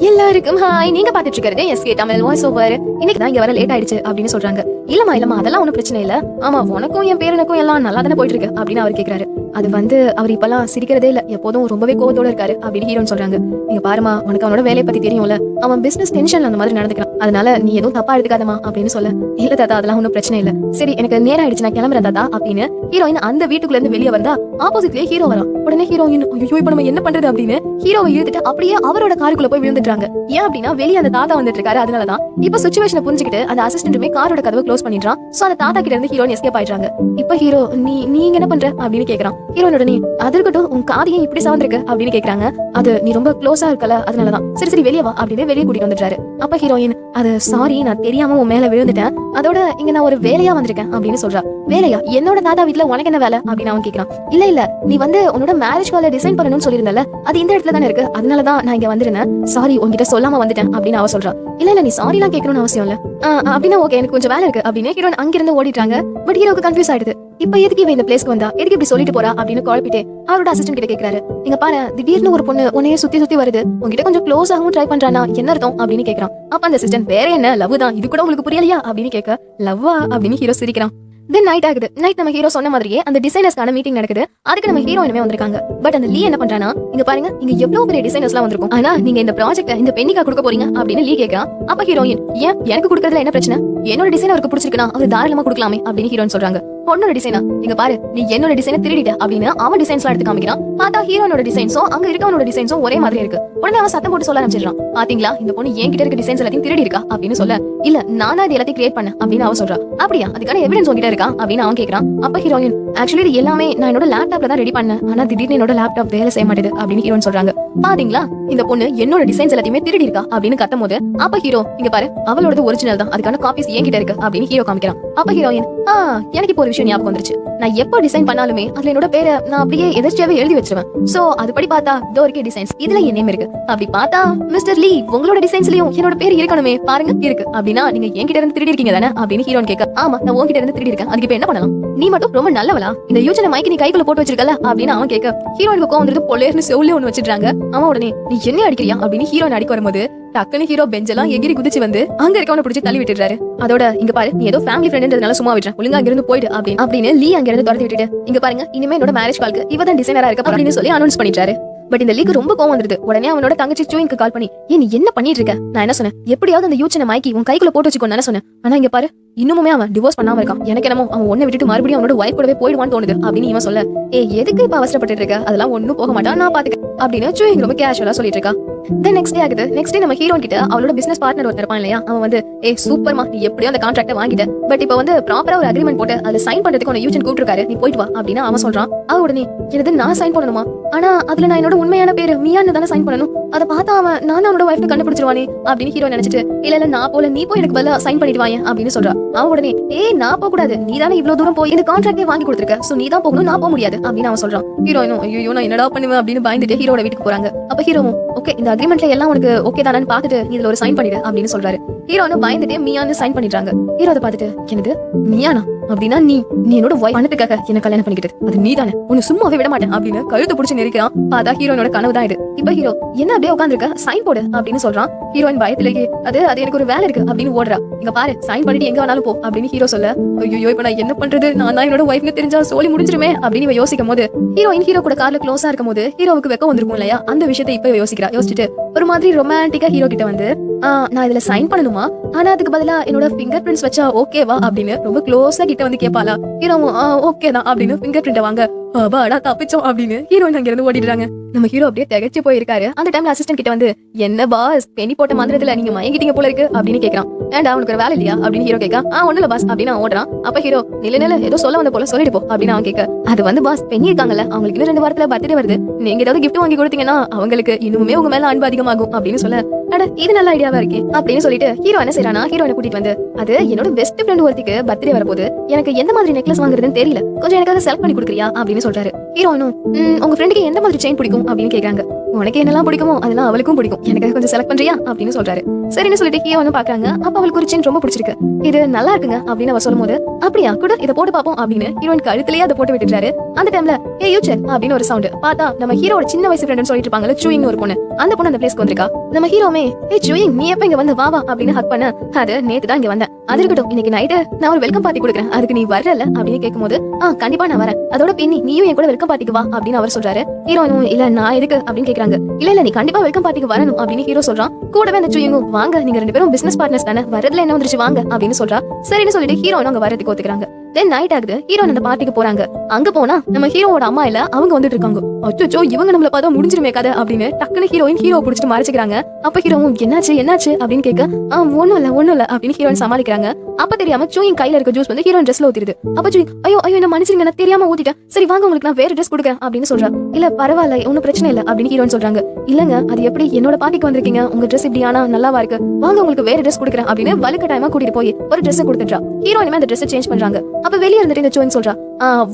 எல்லாருக்கும் ஹாய். நீங்க பாத்துட்டு இருக்கிறது எஸ்கே தமிழ் வாய்ஸ் ஓவர். இன்னைக்கு தான் இங்க வர லேட் ஆயிடுச்சு அப்படின்னு சொல்றாங்க. இல்லம்மா அதெல்லாம் ஒன்னும் பிரச்சனை இல்ல. ஆமா, உனக்கும் என் பேரனுக்கும் எல்லாம் நல்லா தானே போயிட்டு இருக்கு அப்படின்னு அவர் கேக்குறாரு. அது வந்து அவர் இப்பெல்லாம் சிரிக்கிறதே இல்ல, எப்போதும் ரொம்பவே கோவத்தோட இருக்காரு அப்படின்னு ஹீரோன்னு சொல்றாங்க. நீங்க பாருமா, உனக்கு அவனோட வேலையை பத்தி தெரியும்ல, அவன் பிசினஸ் டென்ஷன்ல அந்த மாதிரி நடந்துக்கிறான், அதனால நீ எதுவும் தப்பா எடுத்துக்காதமா அப்படின்னு சொல்ல. இல்ல தாத்தா, அதெல்லாம் ஒன்னும் பிரச்சனை இல்ல. சரி, எனக்கு நேரம் ஆயிடுச்சு, நான் கிளம்புறேன் தாத்தா அப்படின்னு ஹீரோயின் அந்த வீட்டுக்குள்ள இருந்து வெளியே வந்தா ஆப்போசிட்லயே ஹீரோ வரான். உடனே ஹீரோயின் ஐயோ இப்ப நம்ம என்ன பண்றது அப்படின்னு ஹீரோவை இழுத்துட்டு அப்படியே அவரோட காருக்குள்ள போய் விழுந்துட்டாங்க. ஏன் அப்படின்னா வெளியே அந்த தாத்தா வந்துட்டு இருக்காரு, அதனாலதான். இப்ப சிச்சுவேஷனை புரிஞ்சுக்கிட்டு அந்த அசிஸ்டன்ட்டுமே காரோட கதவை க்ளோஸ் பண்ணிடுறான். சோ அந்த தாத்தா கிட்ட இருந்து ஹீரோயின் எஸ்கேப் ஆயிடுறாங்க. இப்ப ஹீரோ நீங்க என்ன பண்ற அப்படின்னு கேக்குறான். ஹீரோயின் உடனே அது இருக்கட்டும், உன் காது ஏன் இப்படி சவந்திருக்கு அப்படின்னு கேக்குறாங்க. அது நீ ரொம்ப க்ளோஸா இருக்கல, அதனாலதான். சரி வெளியே வா அப்படின்னு வெளியே கூட்டிட்டு வந்துட்டாரு. அப்ப ஹீரோயின் அது சாரி, நான் தெரியாம உன் மேல விழுந்துட்டேன், அதோட இங்க நான் ஒரு வேலையா வந்திருக்கேன் அப்படின்னு சொல்றா. வேலையா? என்னோட தாத்தா வீட்டுல உனக்கு என்ன வேலை அப்படின்னு அவன் கேக்குறான். இல்ல நீ வந்து உன்னோட மேரேஜ் கால டிசைன் பண்ணணும்னு சொல்லியிருந்தல, அது இந்த இடத்துல தானே இருக்கு, அதனாலதான் நான் இங்க வந்திருந்தேன். சாரி, உன்கிட்ட சொல்லாம வந்துட்டேன் அப்படின்னு அவ சொல்றா. இல்ல நீ சாரி எல்லாம் கேட்கணும்னு அவசியம் இல்ல, அப்படின்னா ஓகே, எனக்கு கொஞ்சம் வேலை இருக்கு அப்படின்னு ஹீரோயின் அங்கிருந்து ஓடிட்டாங்க. பட் ஹீரோக்கு கன்ஃபியூஸ் ஆயிடுது. இப்ப எதுக்கு இவ இந்த பிளேஸ்க்கு வந்தா, எதுக்கு இப்படி சொல்லிட்டு போறா அப்படின்னு குழப்பிட்டு அவரோட அசிஸ்டன்ட் கிட்ட கேக்குறாரு. நீங்க பாரு, திடீர்னு ஒரு பொண்ணு உன்னைய சுத்தி வருது, உங்ககிட்ட கொஞ்சம் க்ளோஸ் ஆகவும் ட்ரை பண்றானா, என்ன அர்த்தம் அப்படின்னு கேக்குறான். அப்ப அந்த அசிஸ்டன்ட் வேற என்ன, லவ் தான், இது கூட உங்களுக்கு புரியலையா அப்படின்னு கேட்க. லவ்வா அப்படின்னு ஹீரோ சிரிக்கிறான். தென் நைட் ஆகுது. நைட் நம்ம ஹீரோ சொன்ன மாதிரியே அந்த டிசைனர்ஸ்க்கான மீட்டிங் நடக்குது. அதுக்கு நம்ம ஹீரோயினுமே வந்திருக்காங்க. பட் அந்த லீ என்ன பண்றானா, இங்க பாருங்க, இங்க எவ்வளவு பெரிய டிசைனர்ஸ் எல்லாம் வந்திருக்கும், ஆனா நீங்க இந்த ப்ராஜெக்ட் இந்த பெண்ணிக்கா கொடுக்க போறீங்க அப்படின்னு லீ கேக்குறான். அப்ப ஹீரோயின் ஏன் எனக்கு கொடுக்கறதுல என்ன பிரச்சனை, என்னோட டிசைன் அவருக்கு பிடிச்சிருக்குன்னா அவர் தாராளமா கொடுக்கலாமே அப்படின்னு ஹீரோயின் சொல்றாங்க. பொண்ணோட டிசைனா, நீங்க பாரு, நீ என்னோட டிசைனை திருடிட்ட அப்படின்னு அவன் டிசைன்ஸ் எல்லாம் எடுத்து காமிக்கிறான். பார்த்தா ஹீரோனோட டிசைன்ஸும் அங்க இருக்கவனோட டிசைன்ஸும் ஒரே மாதிரி இருக்கு. உடனே அவன் சத்தம் போட்டு சொல்ல ஆரம்பிச்சிடறான். பாத்தீங்களா, இந்த பொண்ணு என்கிட்ட இருக்க டிசைன்ஸ் எல்லாத்தையும் திருடி இருக்கா அப்படின்னு சொல்ல. இல்ல, நான் தான் இது எல்லாத்தையும் கிரியேட் பண்ண அப்படின்னு அவன் சொல்றா. அப்படியா, அதுக்கான எவிடன்ஸ் உங்ககிட்ட இருக்கா அப்படின்னு அவன் கேக்குறான். அப்ப ஹீரோயின் ஆக்சுவலி இது எல்லாமே நான் என்னோட லேப்டாப்ல தான் ரெடி பண்ணேன், ஆனா திடீர்னு என்னோட லேப்டாப் வேலை செய்ய மாட்டேது அப்படின்னு ஹீரோயின் சொல்றாங்க. பாத்தீங்களா, இந்த பொண்ணு என்னோட டிசைன்ஸ் எல்லாத்தையுமே திருடி இருக்கா அப்படின்னு கத்தும் போது அப்ப ஹீரோ இங்க பாரு, அவளோட ஒரிஜினல் தான், அதுக்கான காப்பீஸ் என்கிட்ட இருக்கு அப்படின்னு ஹீரோ காமிக்கிறான். அப்ப ஹீரோயின் எனக்கு இப்போ ஒரு விஷயம் ஞாபகம் வந்துருச்சு, நான் எப்ப டிசைன் பண்ணாலுமே அதுல என்னோட பேரை நான் அப்படியே எதிர்ச்சியாவே எழுதி வச்சிருவேன். சோ அதுபடி பார்த்தா டோரிக்கே டிசைன்ஸ் இதுல என் நேம் இருக்கு, அப்படி பார்த்தா மிஸ்டர் லீ உங்களோட டிசைன்ஸ்லயும் என்னோட பேர் இருக்கணுமே, பாருங்க இருக்கு. அப்படின்னா நீங்க என்கிட்ட இருந்து திருடி இருக்கீங்க தானே அப்படின்னு ஹீரோன் கேட்க. ஆமா, நான் உன்கிட்ட இருந்து திருடி இருக்கேன், அதுக்கு இப்ப என்ன பண்ணலாம், நீ மட்டும் ரொம்ப நல்லவளா, இந்த யூஜன மைக்கு நீ கைக்குள்ள போட்டு வச்சிருக்கல அப்படின்னு அவன் கேட்க. ஹீரோனுக்கு கோவம் வந்துட்டு பொலேர்னு செவுல ஒண்ணு வச்சிருக்காங்க. அவன் உடனே நீ என்ன அடிக்கிறியா அப்படின்னு ஹீரோன் அடிக்க வரும்போது டக்குனு ஹீரோ பெஞ்செல்லாம் எகிரி குதிச்சு வந்து அங்க இருக்கவனை பிடிச்சி தள்ளி விட்டுறாரு. அதோட இங்க பாரு, நீ ஏதோ ஃபேமிலி ஃப்ரெண்ட்ன்றதுனால சும்மா விட்டுறேன், ஒழுங்கா அங்க இருந்து போயிடு அப்படின்னு லீ அங்க இருந்து துரத்தி விட்டுட்டு இங்க பாருங்க, இனிமே என்னோட மேரேஜ் கால்க்கு இவ தான் டிசைனரா இருக்க அப்படின்னு சொல்லி அனௌன்ஸ் பண்ணிட்டாரு. பட் இந்த லீக்கு ரொம்ப கோவம் வந்துருது. உடனே அவனோட தங்கச்சி சூயிங்க்கு கால் பண்ணி நீ என்ன பண்ணிட்டு இருக்க, நான் என்ன சொன்னேன், எப்படியாவது அந்த யூச்சனை மைக்கி உன் கைக்குள்ள போட்டு வச்சுக்கோன்னு சொன்னேன், ஆனா இங்க பாரு இன்னுமே அவன் டிவோர்ஸ் பண்ணாம இருக்கான், எனக்கு என்னமோ அவன் ஒண்ணு விட்டுட்டு மறுபடியும் அவனோட வைஃப் கூடவே போயிடுவான்னு தோணுது அப்படின்னு இவன் சொல்ல. எதுக்கு இப்ப அவசரப்பட்டு இருக்க, அதெல்லாம் ஒண்ணும் போக மாட்டான், நான் பாத்துக்க அப்படின்னு சூயிங் ரொம்ப கேஷுவலா சொல்லிட்டு இருக்கா. தென் நெக்ஸ்ட் டே ஆகுது. நெக்ஸ்ட் டே நம்ம ஹீரோன் கிட்ட அவளோட பிசினஸ் பார்ட்னர் ஒருத்தர் இருப்பான் இல்லையா, அவன் வந்து சூப்பர்மா, நீ எப்படியோ அந்த கான்ட்ராக்ட வாங்கிட்ட, பட் இப்ப வந்து ப்ராப்பரா ஒரு அக்ரிமெண்ட் போட்டு அதுல சைன் பண்றதுக்கு உன்னை யூஜன் கூப்பிட்டுருக்காரு, நீ போயிட்டு வா அப்படின்னு அவன் சொல்றான். அவ உடனே எனக்கு நான் சைன் பண்ணணுமா, ஆனா அதுல நான் என்னோட உண்மையான பேரு மியான்னு தானே சைன் பண்ணணும், அதை பார்த்தா அவன் நான் அவனோட வைஃப் கண்டுபிடிச்சிருவானே அப்படின்னு ஹீரோ நினைச்சிட்டு இல்ல நான் போல, நீ போய் எனக்கு பதிலா சைன் பண்ணிட்டு வாங்க அப்படின்னு சொல்றா. அவன் உடனே நான் போக கூடாது, நீ தானே இவ்வளவு தூரம் போய் இந்த கான்ட்ராக்டே வாங்கி கொடுத்துருக்க, சோ நீ தான் போகணும், நான் போக முடியாது அப்படின்னு அவன் சொல்றான். ஹீரோயினும் ஐயோ நான் என்னடா பண்ணுவேன் அப்படின்னு பயந்துட்டு ஹீரோட வீட்டுக்கு போறாங்க. அப்ப ஹீரோவும் ஓகே, இந்த அக்ரிமெண்ட்ல எல்லாம் உனக்கு ஓகே தானு பாத்துட்டு நீ இதுல ஒரு சைன் பண்ணிடு அப்படின்னு சொல்றாரு. ஹீரோனும் பயந்துட்டே மியான்னு சைன் பண்ணிடுறாங்க. ஹீரோ அதை பாத்துட்டு என்னது மியானா, அப்படின்னா நீ என்னோட வைஃப் பணத்துக்காக என்ன கல்யாணம் பண்ணிக்கிட்டது, அது நீ தானே, உன்னை சும்மாவே விட மாட்டேன் அப்படின்னு கழுத்தை பிடிச்சி நெரிக்கிறான். பார்த்தா ஹீரோனோட கனவு தான் இது. இப்ப ஹீரோ என்ன அப்படியே உட்காந்துருக்க, சைன் போடு அப்படின்னு சொல்றான். ஹீரோயின் பயத்திலேயே அது எனக்கு ஒரு வேலை இருக்கு அப்படின்னு ஓடுறா. இங்க பாரு, சைன் பண்ணிட்டு எங்க வேணாலும் போ அப்படின்னு ஹீரோ சொல்ல. ஐயோ இப்ப நான் என்ன பண்றது, நான் தான் என்னோட வைஃப்னு தெரிஞ்சா சோலி முடிஞ்சிருமே அப்படின்னு இவ யோசிக்கும் போது ஹீரோயின் ஹீரோ கூட கார்ல க்ளோஸா இருக்கும் போது ஹீரோவுக்கு வெக்கம் வந்திருக்கும் இல்லையா, அந்த விஷயத்தை இப்ப யோசிக்கிறா. யோசிச்சுட்டு ஒரு மாதிரி ரொமான்டிக்கா ஹீரோ கிட்ட வந்து நான் இதுல சைன் பண்ணணுமா, ஆனா அதுக்கு பதிலா என்னோட ஃபிங்கர் பிரிண்ட்ஸ் வச்சா ஓகேவா அப்படின்னு ரொம்ப க்ளோஸா கிட்ட வந்து கேட்பாளா. ஹீரோவும் ஓகே தான் அப்படின்னு ஃபிங்கர் பிரிண்ட் வாங்க. அடா தப்பிச்சோம் அப்படின்னு ஹீரோயின் அங்க இருந்து ஓடிடுறாங்க. நம்ம ஹீரோ அப்படியே திகச்சு போயிருக்காரு. அந்த டைம்ல அசிஸ்டன்ட் கிட்ட வந்து என்ன பாஸ், பெனி போட்ட மந்திரத்துல நீங்க மயங்கிட்டீங்க போல இருக்கு அப்படின்னு கேக்குறான். ஏன்டா அவனுக்கு ஒரு வேலை இல்லையா அப்படின்னு ஹீரோ கேட்க. ஒண்ணு இல்ல பாஸ் அப்படின்னு அவன் ஓடுறான். அப்ப ஹீரோ நில ஏதோ சொல்ல வந்த போல சொல்லிட்டு போ அப்படின்னு அவன் கேட்க. அது வந்து பாஸ், பெண்ணி இருக்காங்கல்ல, அவங்களுக்கு இன்னும் 2 வாரத்துல பர்த்டே வருது, நீங்க ஏதாவது கிஃப்ட் வாங்கி கொடுத்தீங்கன்னா அவங்களுக்கு இன்னுமே உங்க மேல அன்பு அதிகமாகும் அப்படின்னு சொல்ல. அட இது நல்ல ஐடியாவா இருக்கே அப்படின்னு சொல்லிட்டு ஹீரோ என்ன செய்யறானா, ஹீரோனை கூட்டிட்டு வந்து அது என்னோட பெஸ்ட் ஃப்ரெண்ட் ஒருத்திக்கு பர்த்டே வரப்போது, எனக்கு எந்த மாதிரி நெக்லஸ் வாங்குறதுன்னு தெரியல, கொஞ்சம் எனக்காக செலக்ட் பண்ணி கொடுக்குறியா அப்படின்னு சொல்றாரு. ஹீரோனும் உங்க ஃப்ரெண்டுக்கு எந்த மாதிரி செயின் பிடிக்கும் அப்படின்னு கேக்குறாங்க. உனக்கு என்னெல்லாம் பிடிக்குமோ அதெல்லாம் அவளுக்கும் பிடிக்கும், எனக்கு கொஞ்சம் செலக்ட் பண்றியா அப்படின்னு சொல்றாரு. சரின்னு சொல்லிட்டு ஹீரோ வந்து பாக்குறாங்க. அப்ப அவளுக்கு ஒரு செயின் ரொம்ப பிடிச்சிருக்கு, இது நல்லா இருக்குங்க அப்படின்னு அவ சொல்லும் போது, அப்படியா கூட இதை போட்டு பாப்போம் அப்படின்னு ஹீரோயின் கழுத்திலேயே அதை போட்டு விட்டுறாரு. அந்த டைம்ல ஏ யூச்சர் அப்படின்னு ஒரு சவுண்ட் பார்த்தா நம்ம ஹீரோட சின்ன வயசு ஃப்ரெண்ட்னு சொல்லிட்டு இருப்பாங்கல்ல சூயிங் ஒரு பொண்ணு, அந்த பொண்ணு அந்த பிளேஸ்க்கு வந்திருக்கா. நம்ம ஹீரோமே ஏ சூயிங் நீ எப்ப இங்க வந்து வா வா அப்படின்னு ஹக் பண்ண, அது நேத்து தான் இங்க வந்தேன், அது இருக்கட்டும் இன்னைக்கு நைட்டு நான் ஒரு வெல்கம் பார்ட்டி கொடுக்குறேன், அதுக்கு நீ வரல அப்படின்னு கேட்கும்போது கண்டிப்பா நான் வரேன், அதோட பின்னி நீயும் என் கூட வெல்கம் பார்ட்டிக்கு வா அப்படின்னு அவர் சொல்றாரு. ஹீரோனும் இல்ல நான் எதுக்கு அப்படின்னு கேக்குறாங்க. இல்ல நீ கண்டிப்பா வெல்கம் பார்ட்டிக்கு வரணும் அப்படின்னு ஹீரோ சொல்றான். கூடவே அந்த சூயிங்கும் வாங்க நீங்க 2 பேரும் பிசினஸ் பார்ட்னர்ஸ் தானே, வரதுல என்ன வந்துருச்சு வாங்க அப்படின்னு சொல்றா. சரின்னு சொல்லிட்டு ஹீரோனும் அங்க வரதுக்கு ஒத்துக்கிறாங்க. தென் நைட் ஆகுது, ஹீரோன் அந்த பார்ட்டிக்கு போறாங்க. அங்க போனா நம்ம ஹீரோவோட அம்மா இல்ல அவங்க வந்துட்டு இருக்காங்க. அச்சோ இவங்க நம்மள பார்த்தா முடிஞ்சிருமே கதை அப்படின்னு டக்குனு ஹீரோயின் ஹீரோ புடிச்சிட்டு மறைச்சுக்கிறாங்க. அப்ப ஹீரோவும் என்னாச்சு அப்படின்னு கேட்க ஒண்ணும் இல்ல அப்படின்னு ஹீரோயின் சமாளிக்கிறாங்க. அப்ப தெரியாம சூயிங் கையில இருக்க ஜூஸ் வந்து ஹீரோயின் ட்ரெஸ்ல ஊத்திடுது. அப்ப சூயிங் ஐயோ என்ன மன்னிச்சிருங்க நான் தெரியாம ஊத்திட்டேன், சரி வாங்க உங்களுக்கு நான் வேற ட்ரெஸ் கொடுக்குறேன் அப்படின்னு சொல்றா. இல்ல பரவாயில்ல ஒன்னும் பிரச்சனை இல்ல அப்படின்னு ஹீரோயின் சொல்றாங்க. இல்லங்க அது எப்படி என்னோட பார்ட்டிக்கு வந்திருக்கீங்க, உங்க ட்ரெஸ் இப்படி ஆனா நல்லாவா இருக்கு, வாங்க உங்களுக்கு வேற ட்ரெஸ் கொடுக்குறேன் அப்படின்னு வலுக்கட்டாயமா கூட்டிட்டு போய் ஒரு ட்ரெஸ் கொடுத்துட்டா. ஹீரோயினுமே அந்த ட்ரெஸ் சேஞ்ச் பண்றாங்க. அப்ப வெளிய இருந்துட்டு இந்த சூயிங் சொல்றா,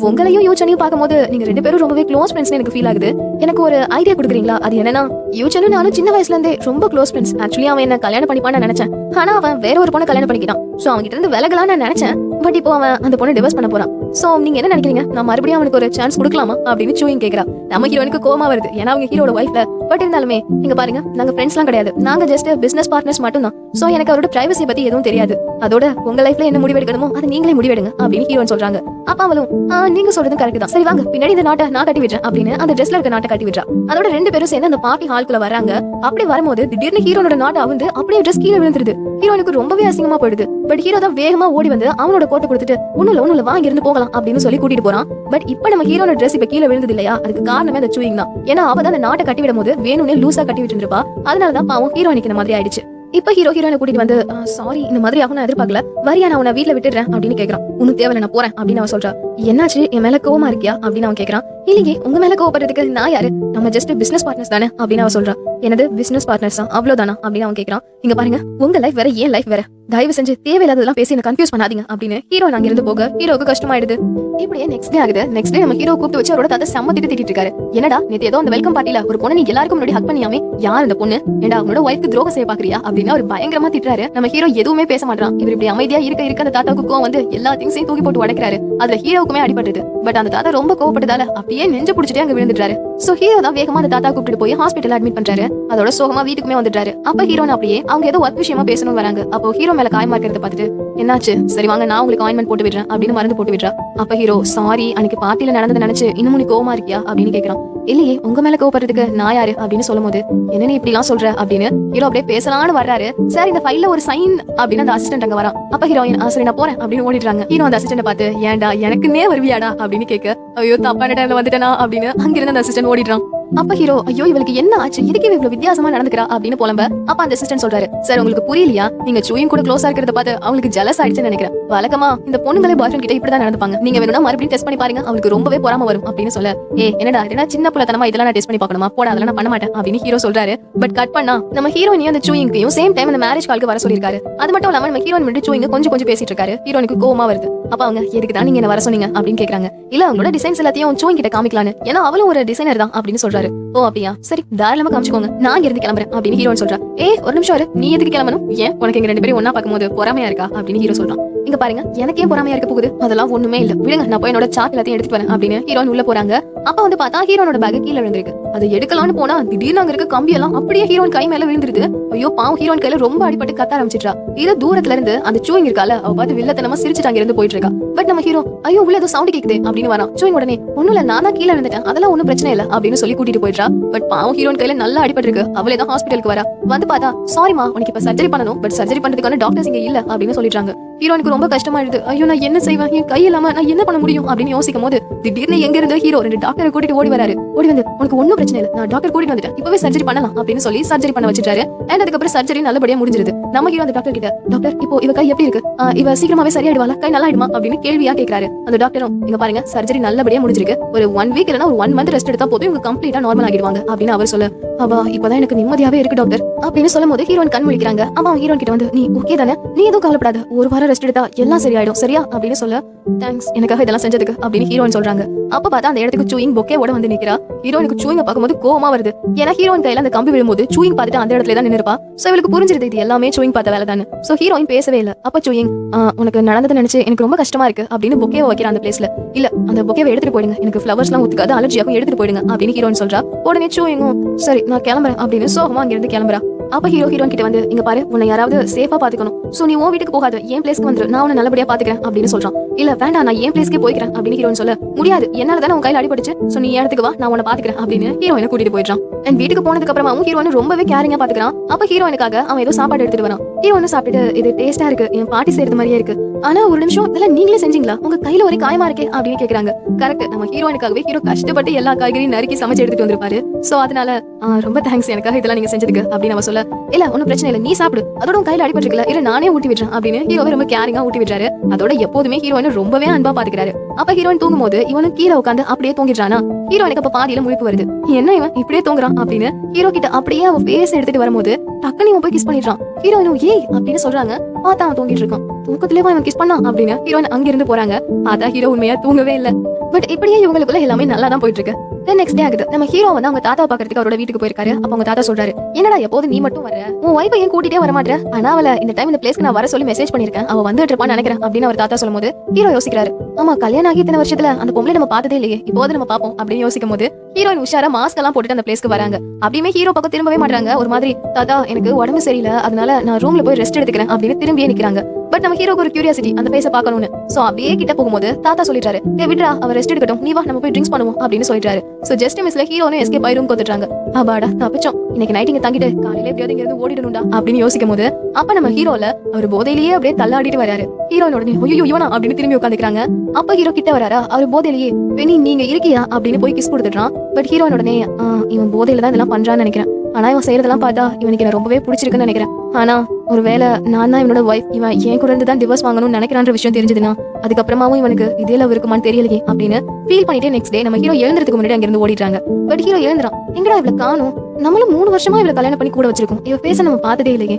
உங்களையும் யூச்சனையும் பார்க்கும்போது நீங்க 2 பேரும் ரொம்பவே க்ளோஸ் ஃப்ரெண்ட்ஸ் எனக்கு ஃபீல் ஆகுது, எனக்கு ஒரு ஐடியா கொடுக்குறீங்களா? அது என்னன்னா யூச்சனும் நானும் சின்ன வயசுல இருந்தே ரொம்ப க்ளோஸ் ஃப்ரெண்ட்ஸ். ஆக்சுவலி அவன் என்ன கல்யாணம் பண்ணிப்பான்னு நினைச்சேன், ஆனா அவன் வேற ஒரு பொண்ணை கல்யாணம் பண்ணிக்கிட்டான். சோ அவங்க கிட்ட இருந்து விலகலான்னு நினைச்சேன், பட் இப்போ அவன் அந்த பொண்ணை டிவோர்ஸ் பண்ண போறான். சோ நீங்க என்ன நினைக்கிறீங்க, நான் மறுபடியும் அவனுக்கு ஒரு சான்ஸ் கொடுக்கலாமா அப்படின்னு சூயிங் கேக்குறா. நம்ம ஹீரோனுக்கு கோவமா வருது, ஏன்னா அவங்க ஹீரோட வைஃப்ல. பட் இருந்தாலுமே இங்க பாருங்க நாங்க ஃப்ரெண்ட்ஸ்லாம் கிடையாது, நாங்க ஜஸ்ட் பிசினஸ் பார்ட்னர்ஸ் மட்டும் தான். சோ எனக்கு அவரோட பிரைவசி பத்தி எதுவும் தெரியாது, அதோட உங்க லைஃப்ல என்ன முடிவெடுக்கணுமோ அது நீங்களே முடிவெடுங்க அப்படின்னு ஹீரோன் சொல்றாங்க. அப்ப அவளும் நீங்க சொல்றதும் கரெக்ட் தான், சரி வாங்க பின்னாடி இந்த நாட்டை நான் கட்டி விடுறேன் அப்படின்னு அந்த ட்ரெஸ்ல இருக்க நாட்டை கட்டி விடுறா. அதோட 2 பேரும் சேர்ந்து அந்த பார்ட்டி ஹால்குள்ள வராங்க. அப்படி வரும்போது திடீர்னு ஹீரோனோட நாட்டை வந்து அப்படியே ட்ரெஸ் கீழே விழுந்துருது. ஹீரோனுக்கு ரொம்பவே அசிங்கமா போயிடுது. பட் ஹீரோ தான் வேகமா ஓடி வந்து அவனோட கோட்டை கொடுத்துட்டு ஒண்ணுல வா இருந்து போகலாம் அப்படின்னு சொல்லி கூட்டிட்டு போறான். பட் இப்ப நம்ம ஹீரோனோட ட்ரெஸ் இப்ப கீழே விழுந்தது இல்லையா, அதுக்கு காரணமே அந்த சூயிங் தான். ஏன்னா அவ தான் அந்த நாட்டை கட்டி விடும் போது வேணும்னே லூசா கட்டி விட்டு இருப்பா. அதனாலதான் பாவம் ஹீரோனுக்கு இந்த மாதிரி ஆயிடுச்சு. இப்ப ஹீரோனை கூட்டிட்டு வந்து சாரி இந்த மாதிரி ஆகும் நான் எதிர்பார்க்கல, வரியா நான் உன்னை வீட்டுல விட்டுறேன் அப்படின்னு கேக்குறான். ஒன்னும் தேவையில்ல நான் போறேன் அப்படின்னு அவன் சொல்றா. என்னாச்சு என் மேல கோவமா இருக்கியா அப்படின்னு அவன் கேக்குறான். இல்லையே உங்க மேல கோவப்படுறதுக்கு நான் யாரு, நம்ம ஜஸ்ட் பிசினஸ் பார்ட்னர்ஸ் தானே அப்படின்னு அவன் சொல்றா. எனது பிசினஸ் பார்ட்னர்ஸ் அவ்வளவுதானா அப்படின்னு அவன் கேக்குறான். இங்க பாருங்க உங்க லைஃப் வேற ஏன் லைஃப் வேற, தயவு செஞ்சு தேவையில்லாததெல்லாம் பேசி என்ன கன்ஃபியூஸ் பண்ணாதீங்க அப்படின்னு ஹீரோ அங்க இருந்து போக ஹீரோக்கு கஷ்டமாயிடுது. இப்படியே நெக்ஸ்ட் டே ஆகுது. நெக்ஸ்ட் டே நம்ம ஹீரோ கூப்பிட்டு வச்சு அவரோட தாத்தா செம்ம திட்டிட்டு இருக்காரு. என்னடா நேத்து ஏதோ அந்த வெல்கம் பார்ட்டில ஒரு பொண்ணு நீ எல்லாருக்கும் முன்னாடி ஹக் பண்ணியாமே, யார் அந்த பொண்ணு, ஏண்டா அவனோட ஒய்ஃப்க்கு துரோகம் செய்ய பாக்குறியா அப்படின்னு அவர் பயங்கரமா திட்டுறாரு. நம்ம ஹீரோ எதுவுமே பேச மாட்டான். இவர் இப்படி அமைதியா இருக்க அந்த தாத்தாவுக்கு கோவம் வந்து எல்லா திங்ஸையும் தூக்கி போட்டு உடைக்கிறாரு. அதுல ஹீரோவுக்குமே அடிபட்டது. பட் அந்த தாத்தா ரொம்ப கோவப்பட்டதால அப்படியே நெஞ்சு புடிச்சிட்டே அங்க விழுந்துட்டாரு. சோ ஹீரோ தான் வேகமா அந்த தாத்தா கூப்பிட்டு போய் ஹாஸ்பிட்டல் அட்மிட் பண்றாரு. அதோட சோகமா வீட்டுக்குமே வந்துட்டாரு. அப்ப ஹீரோன் அப்படியே அவங்க ஏதோ ஒர்க் விஷயமா பேசணும் வராங்க. அப்போ ஹீரோ மேல காயமா இருக்கிறத பார்த்துட்டு என்னாச்சு, சரி வாங்க நான் உங்களுக்கு ஆயின்மெண்ட் போட்டு விடுறேன் அப்படின்னு மருந்து போட்டு விடுறா. அப்ப ஹீரோ சாரி அன்னைக்கு பார்ட்டில நடந்தது நினைச்சு இன்னும் நீ கோவமா இருக்கியா அப்படின்னு கேக்குறான். இல்லையே உங்க மேல கோவப்படுறதுக்கு நான் யாரு அப்படின்னு சொல்லும் போது என்ன நீ இப்படி எல்லாம் சொல்ற அப்படின்னு ஹீரோ அப்படியே பேசலான்னு வர்றாரு. சார் இந்த ஃபைல்ல ஒரு சைன் அப்படின்னு அந்த அசிஸ்டன்ட் அங்க வரான். அப்ப ஹீரோயின் சரி நான் போறேன் அப்படின்னு ஓடிடுறாங்க. ஹீரோ அந்த அசிஸ்டன்ட் பார்த்து ஏன்டா எனக்குன்னே வருவியாடா அப்படின்னு கேட்க ஐயோ தப்பான டைம்ல வந்துட்டேனா அப்படின்னு அங்கிருந்து அந்த அசிஸ்டன்ட் ஓடிடுறான். அப்ப ஹீரோ ஐயோ இவளுக்கு என்ன ஆச்சு, இதுக்கு இவ்வளவு வித்தியாசமா நடந்துக்கிறா அப்படின்னு புலம்ப. அப்ப அந்த அசிஸ்டன்ட் சொல்றாரு, சார் உங்களுக்கு புரியலையா, நீங்க சூயிங் கூட க்ளோஸா இருக்கிறத பார்த்து அவங்களுக்கு ஜெலஸ் ஆயிடுச்சுன்னு நினைக்கிறேன். வழக்கமா இந்த பொண்ணுங்களே பாய் ஃப்ரெண்ட் கிட்ட இப்படிதான் நடந்துப்பாங்க, நீங்க வேணும்னா மறுபடியும் டெஸ்ட் பண்ணி பாருங்க, அவங்களுக்கு ரொம்பவே பொறாம வரும் அப்படின்னு சொல்ல என்னடா என்ன சின்ன புள்ளத்தனமா இதெல்லாம் நான் டெஸ்ட் பண்ணி பார்க்கணுமா, போட அதெல்லாம் நான் பண்ண மாட்டேன் அப்படின்னு ஹீரோ சொல்றாரு. பட் கட் பண்ணா நம்ம ஹீரோயினியும் அந்த சூயிங்கையும் சேம் டைம் அந்த மேரேஜ் காலுக்கு வர சொல்லிருக்காரு. அது மட்டும் இல்லாம நம்ம ஹீரோயின் மட்டும் சூயிங்க கொஞ்சம் பேசிட்டு இருக்காரு. ஹீரோனுக்கு கோவமா வருது. அப்ப அவங்க எதுக்கு தான் நீங்க என்ன வர சொன்னீங்க அப்படின்னு கேக்குறாங்க. இல்ல அவங்களோட டிசைன்ஸ் எல்லாத்தையும் சூயிங் கிட்ட காமிக்கலான்னு, ஏன்னா அவளும் ஒரு டிசைனர் தான் அப்படின்னு சொல்றாரு. ஓ அப்படியா சரி தாராளமா காமிச்சுக்கோங்க, நான் இருந்து கிளம்புறேன் அப்படின்னு ஹீரோன்னு சொல்றா. ஒரு நிமிஷம் வர நீ எதுக்கு கிளம்பணும், ஏன் உனக்கு எங்க 2 பேரும் ஒன்னா பார்க்கும்போது பொறாமையா இருக்கா அப்படின்னு ஹீரோ சொல்றான். இங்க பாருங்க எனக்கு ஏன் பொறாமையா இருக்க போகுது, அதெல்லாம் ஒண்ணுமே இல்ல, விடுங்க நான் போய் என்னோட சார்ட் எல்லாத்தையும் எடுத்துட்டு வரேன் அப்படின்னு ஹீரோன் உள்ள போறாங்க. அப்ப வந்து பார்த்தா ஹீரோனோட பேக் கீழே விழுந்திருக்கு. அதை எடுக்கலாம்னு போனா திடீர்னு அங்க இருக்க கம்பி எல்லாம் அப்படியே ஹீரோன் கை மேல விழுந்துருது. ஐயோ பாவம் ஹீரோன் கையில ரொம்ப அடிபட்டு கத்த ஆரம்பிச்சிட்டா. இது தூரத்துல இருந்து அந்த சூயிங் இருக்கால அவ பார்த்து வில்லத்தனமா சிரிச்சுட்டு அங்க இருந்து போயிட்டு இருக்கா. பட் நம்ம ஹீரோ ஐயோ உள்ள ஏதோ சவுண்ட் கேக்குது அப்படின்னு வரான். சூயிங் உடனே ஒண்ணும் இல்ல நான் தான் கீழே விழுந்துட்டேன், அதெல்லாம் ஒண்ணும் பிரச்சனை இல்ல அப்படின்னு சொல்லி கூட்டிட்டு போயிட்டா. பட் பாவம் ஹீரோன் கையில நல்லா அடிபட்டு இருக்கு. அவளே தான் ஹாஸ்பிட்டலுக்கு வரா. வந்து பார்த்தா சாரிமா உனக்கு இப்ப சர்ஜரி பண்ணணும், பட் சர்ஜரி பண்றதுக்கான டாக்டர்ஸ் இங்க இல்ல அப்படின்னு சொல்லிட்டாங்க. ஹீரோனுக்கு ரொம்ப கஷ்டமாயிடுது. ஐயோ நான் என்ன செய்வேன், என் கை இல்லாம நான் என்ன பண்ண முடியும் அப்படின்னு யோசிக்கும் போது திடீர்னு எங்க இருந்து ஹீரோ 2 டாக்டரை கூட்டிட்டு ஓடி வராரு. ஓடி வந்து உனக்கு ஒன்னும் பிரச்சனை இல்ல, நான் டாக்டர் கூட்டிட்டு வந்துட்டேன், இப்பவே சர்ஜரி பண்ணலாம் அப்படின்னு சொல்லி சர்ஜரி பண்ண வச்சிட்டாரு. அண்ட் அதுக்கப்புறம் சர்ஜரி நல்லபடியா முடிஞ்சிருது. நம்ம ஹீரோ அந்த டாக்டர் கிட்ட டாக்டர் இப்போ இவ கை எப்படி இருக்கு, இவ சீக்கிரமாவே சரியாயிடுவாளா, கை நல்லா ஆயிடுமா அப்படின்னு கேள்வியா கேக்குறாரு. அந்த டாக்டரும் இங்க பாருங்க சர்ஜரி நல்லபடியா முடிஞ்சிருக்கு, ஒரு 1 வீக் இல்லனா ஒரு 1 மந்த் ரெஸ்ட் எடுத்தா போதும் இவங்க கம்ப்ளீட்டா நார்மல் ஆகிடுவாங்க அப்படின்னு அவர் சொல்ல. அவா இப்பதான் எனக்கு நிம்மதியாவே இருக்கு டாக்டர் அப்படின்னு சொல்லும் போது ஹீரோயின் கண் முழிக்கிறாங்க. அவன் ஹீரோன் கிட்ட வந்து நீ ஓகே தானே, நீ எதுவும் கவலைப்படாத, ஒரு வாரம் கொஞ்சம் ரெஸ்ட் எடுத்தா எல்லாம் சரியாயிடும் சரியா அப்படின்னு சொல்ல தேங்க்ஸ் எனக்காக இதெல்லாம் செஞ்சதுக்கு அப்படின்னு ஹீரோயின் சொல்றாங்க. அப்ப பார்த்தா அந்த இடத்துக்கு சூயிங் பொக்கேவோட வந்து நிக்கிறா. ஹீரோயினுக்கு சூயிங்க பார்க்கும்போது கோவமா வருது. ஏன்னா ஹீரோயின் கையில அந்த கம்பி விழும்போது சூயிங் பார்த்துட்டு அந்த இடத்துல தான் நின்னுப்பா. சோ இவளுக்கு புரிஞ்சிருது இது எல்லாமே சூயிங் பார்த்த வேலை தானே. சோ ஹீரோயின் பேசவே இல்ல. அப்ப சூயிங் உனக்கு நடந்தது நினைச்சு எனக்கு ரொம்ப கஷ்டமா இருக்கு அப்படின்னு பொக்கேவை வைக்கிற அந்த பிளேஸ்ல இல்ல அந்த பொக்கேவை எடுத்துட்டு போயிடுங்க எனக்கு ஃபிளவர்ஸ் எல்லாம் ஒத்துக்காது அலர்ஜியாக்கும் எடுத்துட்டு போயிடுங்க அப்படின்னு ஹீரோயின் சொல்றா. உடனே சூயிங்கும் சரி நான் கிளம்புறேன் அப்படின்னு சோகமா அங்க இருந்து கிளம்புறா. அப்ப ஹீரோயின் கிட்ட வந்து இங்க பாரு உன்னை யாராவது சேஃபா பாத்துக்கணும். சோ நீ உன் வீட்டுக்கு போகாத என் பிளேஸ்க்கு வந்துரு நான் உன்னை நல்லபடியா பாத்துக்கிறேன் அப்படின்னு சொல்றான். இல்ல வேண்டாம் நான் என் பிளேஸ்க்கே போய்க்கிறேன் அப்படின்னு ஹீரோயின் சொல்ல முடியாது என்னால தானே உன் கையில அடிபட்டுச்சு சோ நீ இடத்துக்கு வா நான் உன்னை பாத்துக்கிறேன் அப்படின்னு ஹீரோயினை கூட்டிட்டு போயிடுறான். அண்ட் வீட்டுக்கு போனதுக்கு அப்புறமாவும் ஹீரோயின் ரொம்பவே கேரிங்கா பாத்துக்கிறான். அப்ப ஹீரோயினுக்காக அவன் ஏதோ சாப்பாடு எடுத்துட்டு வரான். ஹீரோயின் சாப்பிட்டு இது டேஸ்டா இருக்கு என் பாட்டி செய்யறது மாதிரியே இருக்கு ஆனா ஒரு நிமிஷம் இதெல்லாம் நீங்களே செஞ்சீங்களா உங்க கையில ஒரு காயமா இருக்கே அப்படின்னு கேக்குறாங்க. கரெக்ட் நம்ம ஹீரோயினுக்காகவே ஹீரோ கஷ்டப்பட்டு எல்லா காய்கறியும் நறுக்கி சமைச்சு எடுத்துட்டு வந்திருப்பாரு. சோ அதனால ரொம்ப தேங்க்ஸ் எனக்காக இதெல்லாம் நீங்க செஞ்சதுக்கு அப்படின்னு அவ சொல்ல இல்ல ஒன்னும் பிரச்சனை இல்ல நீ சாப்பிடு அதோட உன் கையில அடிபட்டிருக்கல இல்ல நானே ஊட்டி விடுறேன் அப்படின்னு ஹீரோவை ரொம்ப கேரிங்கா ஊட்டி விடுறாரு. அதோட எப்போதுமே ஹீரோயின் ரொம்பவே அன்பா பாத்துக்கிறாரு. அப்ப ஹீரோயின் தூங்கும் போது இவனும் கீழே உட்காந்து அப்படியே தூங்கிடுறானா. ஹீரோயினுக்கு அப்ப பாதியில முழிப்பு வருது. என்ன இவன் இப்படியே தூங்குறான் அப்படின்னு ஹீரோ கிட்ட அப்படியே அவ ஃபேஸ் எடுத்துட்டு வரும்போது டக்குனு இவன் போய் கிஸ் பண்ணிடுறான். ஹீரோயினும் ஏய் அப்படின்னு சொல்றாங்க. பார்த்தா அவன் தூங்கிட்டு இருக்கான். தூக்கத்திலே இவன் கிஸ் பண்ணான் அப்படின்னு ஹீரோயின் அங்க இருந்து போறாங்க. பார்த்தா ஹீரோ உண்மையா தூங்கவே இல்ல. பட் இப்படியே இவங்களுக்குள்ள எல்லாமே நல்லா தான் போயிட்டு இருக்கு. நெக்ஸ்ட் டே ஆகுது. நம்ம ஹீரோ வந்து அவங்க தாத்தா பாக்குறதுக்கு அவரோட வீட்டுக்கு போயிருக்காரு. அப்ப அவங்க தாத்தா சொல்றாரு என்னடா எப்போது நீ மட்டும் வர உன் வைஃபை ஏன் கூட்டிட்டே வர மாட்டேற ஆனா அவளை இந்த டைம் இந்த பிளேஸ்க்கு நான் வர சொல்லி மெசேஜ் பண்ணிருக்கேன் அவ வந்துட்டு இருப்பான்னு நினைக்கிறேன் அப்படின்னு அவர் தாத்தா சொல்லும் போது ஹீரோ யோசிக்கிறாரு. ஆமா கல்யாணம் ஆகி இத்தனை வருஷத்துல அந்த பொம்பளை நம்ம பார்த்ததே இல்லையே இப்போது நம்ம பாப்போம் அப்படின்னு யோசிக்கும் போது ஹீரோயின் உஷாரா மாஸ்க் எல்லாம் போட்டுட்டு அந்த பிளேஸ்க்கு வராங்க. அப்படியுமே ஹீரோ பக்கம் திரும்பவே மாட்டாங்க. ஒரு மாதிரி தாத்தா எனக்கு உடம்பு சரியில்லை அதனால நான் ரூம்ல போய் ரெஸ்ட் எடுத்துக்கிறேன் அப்படின்னு திரும்பியே நிக்கிறாங்க. பட் நம்ம ஹீரோக்கு ஒரு கியூரியாசிட்டி அந்த பேச பாக்கணும்னு. சோ அப்படியே கிட்ட போகும்போது தாத்தா சொல்லிட்டாரு விட்ரா அவர் ரெஸ்ட் எடுக்கட்டும் நீ வா நம்ம போய் ட்ரிங்க்ஸ் பண்ணுவோம் அப்படின்னு சொல்லிட்டாரு. சோ ஜஸ்ட் மிஸ்ல ஹீரோனும் எஸ்கேப் ஆகி ரூம் வந்துட்டாங்க. அபாடா தப்பிச்சோம் இன்னைக்கு நைட் இங்க தங்கிட்டு காலையில எப்படியாவது இங்க இருந்து ஓடிடணும்டா அப்படின்னு யோசிக்கும் போது அப்ப நம்ம ஹீரோல அவர் போதையிலேயே அப்படியே தள்ளாடிட்டு வராரு. ஹீரோயின் உடனே ஐயோ இவனா அப்படின்னு திரும்பி உட்காந்துக்கிறாங்க. அப்ப ஹீரோ கிட்ட வராரா அவர் போதையிலேயே பெனி நீங்க இருக்கியா அப்படின்னு போய் கிஸ் கொடுத்துட்டான். பட் ஹீரோயின் உடனே இவன் போதையில தான் இதெல்லாம் பண்றான்னு நினைக்கிறேன் ஆனா இவன் செய்யறதெல்லாம் பார்த்தா இவனுக்கு என்ன ரொம்பவே பிடிச்சிருக்குன்னு நினைக்கிறேன். ஆனா ஒருவேளை நான் தான் இவனோட வைஃப் இவன் என் கூட இருந்து தான் டிவோர்ஸ் வாங்கணும்னு நினைக்கிறான்ற விஷயம் தெரிஞ்சதுன்னா அதுக்கப்புறமாவும் இவனுக்கு இதே லவ் இருக்குமான்னு தெரியலையே அப்படின்னு ஃபீல் பண்ணிட்டு நெக்ஸ்ட் டே நம்ம ஹீரோ எழுந்திரத்துக்கு முன்னாடி அங்க இருந்து ஓடிட்டாங்க. பட் ஹீரோ எழுந்துறான் எங்கடா இவளை காணும் நம்மளும் 3 வருஷமா இவளை கல்யாணம் பண்ணி கூட வச்சிருக்கோம் இவ பேச நம்ம பார்த்ததே இல்லையே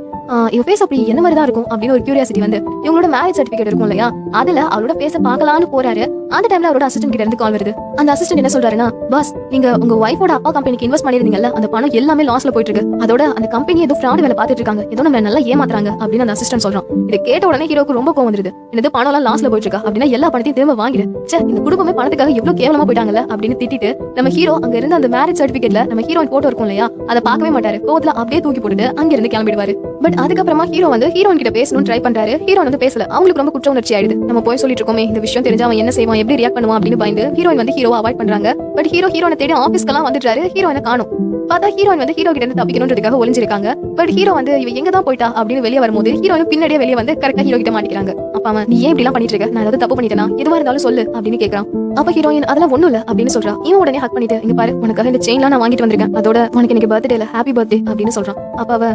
இவ பேச அப்படி என்ன மாதிரி தான் இருக்கும் அப்படின்னு ஒரு கியூரியாசிட்டி வந்து இவங்களோட மேரேஜ் சர்டிபிகேட் இருக்கும் இல்லையா அதுல அவரோட பேச பார்க்கலான்னு போறாரு. அந்த டைம்ல அவரோட அசிஸ்டன்ட் கிட்ட இருந்து கால் வருது. அந்த அசிஸ்டன்ட் என்ன சொல்றாருன்னா பாஸ் நீங்க உங்க வைஃபோட அப்பா கம்பெனிக்கு இன்வெஸ்ட் பண்ணிருந்தீங்கல்ல அந்த பணம் எல்லாமே லாஸ்ல போயிட்டு இருக்கு அதோட அந்த கம்பெனி ஏதோ ஃப்ராட் வேலை பார்த்துட்டு இருக்காங்க ஏதோ நம்ம நல்லா ஏமாத்துறாங்க அப்படின்னு அந்த அசிஸ்டன்ட் சொல்றான். இதை கேட்ட உடனே ஹீரோக்கு ரொம்ப கோவம் வந்துருது. என்னது பணம் எல்லாம் லாஸ்ல போயிட்டு இருக்கா அப்படின்னா எல்லா பணத்தையும் திரும்ப வாங்கிடு இந்த குடும்பமே பணத்துக்காக எவ்வளவு கேவலமா போயிட்டாங்கல்ல அப்படின்னு திட்டிட்டு நம்ம ஹீரோ அங்க இருந்து அந்த மேரேஜ் சர்டிபிகேட்ல நம்ம ஹீரோயின் போட்டோ இருக்கும் இல்லையா அதை பார்க்கவே மாட்டாரு. கோவத்துல அப்படியே தூக்கி போட்டுட்டு அங்க இருந்து கிளம்பிடுவாரு. பட் அதுக்கப்புறமா ஹீரோ வந்து ஹீரோயின் கிட்ட பேசணும்னு ட்ரை பண்றாரு. ஹீரோயின் வந்து பேசல. அவங்களுக்கு ரொம்ப குற்ற உணர்ச்சி ஆயிடுது. நம்ம போய் சொல்லிட்டு இருக்கோமே இந்த விஷயம் தெரிஞ்சா அவன் என்ன செய்வான் எப்படி ரியாக்ட் பண்ணுவான் அப்படின்னு பயந்து ஹீரோயின் வந்து ஹீரோவை அவாய்ட் பண்றாங்க. பட் ஹீரோனை தேடி ஆபீஸ்க்கெல்லாம் வந்துட்டாரு. ஹீரோயினை காணும். பார்த்தா ஹீரோயின் வந்து ஹீரோ கிட்ட இருந்து தப்பிக்கணும்ன்றதுக்காக ஒளிஞ்சிருக்காங்க. பட் ஹீரோ வந்து இவ எங்க தான் போயிட்டா அப்படின்னு வெளியே வரும்போது ஹீரோயின் பின்னாடியே வெளியே வந்து கரெக்டா ஹீரோ கிட்ட மாட்டிக்கிறாங்க. அப்ப அவன் நீ ஏன் இப்படி எல்லாம் பண்ணிட்டு இருக்க நான் ஏதாவது தப்பு பண்ணிட்டேனா எதுவா இருந்தாலும் சொல்லு அப்படின்னு கேக்குறான். அப்ப ஹீரோயின் அதெல்லாம் ஒண்ணும் இல்ல அப்படின்னு சொல்றான். இவன் உடனே ஹக் பண்ணிட்டு இங்க பாரு உனக்காக இந்த செயின்லாம் நான் வாங்கிட்டு வந்திருக்கேன் அதோட உனக்கு எனக்கு பர்த்டேல ஹாப்பி பர்த்டே அப்படின்னு சொல்றான். அப்ப அவ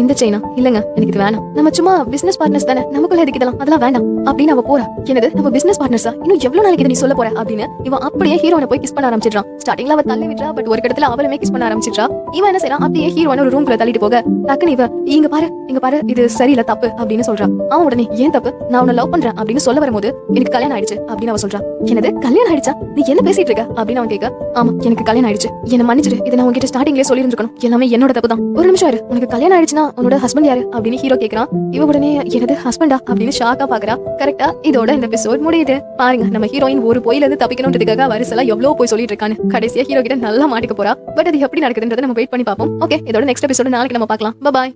இந்த செயினா இல்லங்க எனக்கு இது வேணாம் நம்ம சும்மா பிசினஸ் பார்ட்னர்ஸ் தானே நமக்குள்ள எதுக்கு இதெல்லாம் அதெல்லாம் வேண்டாம் அப்படின்னு அவ போறா. என்னது நம்ம பிசினஸ் பார்ட்னர்ஸா இன்னும் எவ்வளவு நாளைக்கு இதை நீ சொல்ல போற அப்படின்னு இவன் அப்படியே ஹீரோனை போய் கிஸ் பண்ண ஆரம்பிச்சிடுறான். ஸ்டார்டிங்ல அவ தள்ளி விட்டுறா. பட் ஒரு இடத்துல அவளுமே கிஸ் பண்ண ஆரம்பிச்சிடுறா. இவன் என்ன செய்யறான் அப்படியே ஹீரோனை ஒரு ரூம்குள்ள தள்ளிட்டு போக டக்குனு இவ இங்க பாரு இது சரியில்லை தப்பு அப்படின்னு சொல்றான். அவன் உடனே ஏன் தப்பு நான் உன்னை லவ் பண்றேன் அப்படின்னு சொல்ல வரும்போது எனக்கு கல்யாணம் ஆயிடுச்சு அப்படின்னு அவ சொல்றான். என்னது கல்யாணம் ஆயிடுச்சா நீ என்ன பேசிட்டு இருக்க அப்படின்னு அவன் கேட்க ஆமா எனக்கு கல்யாணம் ஆயிடுச்சு என்ன மன்னிச்சிடு இதை நான் உங்ககிட்ட ஸ்டார்டிங்லேயே சொல்லிருந்துக்கணும் எல்லாமே என்னோட தப்பு தான். ஒரு நிமிஷம் இரு உனக்கு கல்யாணம் ஆயிடுச்சுன்னா உன்னோட ஹஸ்பண்ட் யாரு அப்படின்னு ஹீரோ கேக்குறான். இவ உடனே எனது ஹஸ்பண்டா அப்படின்னு ஷாக்கா பாக்குறா. கரெக்டா இதோட இந்த எபிசோட் முடியுது. பாருங்க நம்ம ஹீரோயின் ஒரு பொய்ல இருந்து தப்பிக்கணும்ன்றதுக்காக வரிசலா எவ்வளவு போய் சொல்லிட்டு இருக்கான்னு கடைசியா ஹீரோ கிட்ட நல்லா மாட்டிக்க போறா. பட் அது எப்படி நடக்குதுன்றதை நம்ம வெயிட் பண்ணி பார்ப்போம். ஓகே இதோட நெக்ஸ்ட் எபிசோட் நாளைக்கு நம்ம பார்க்கலாம். பாய்.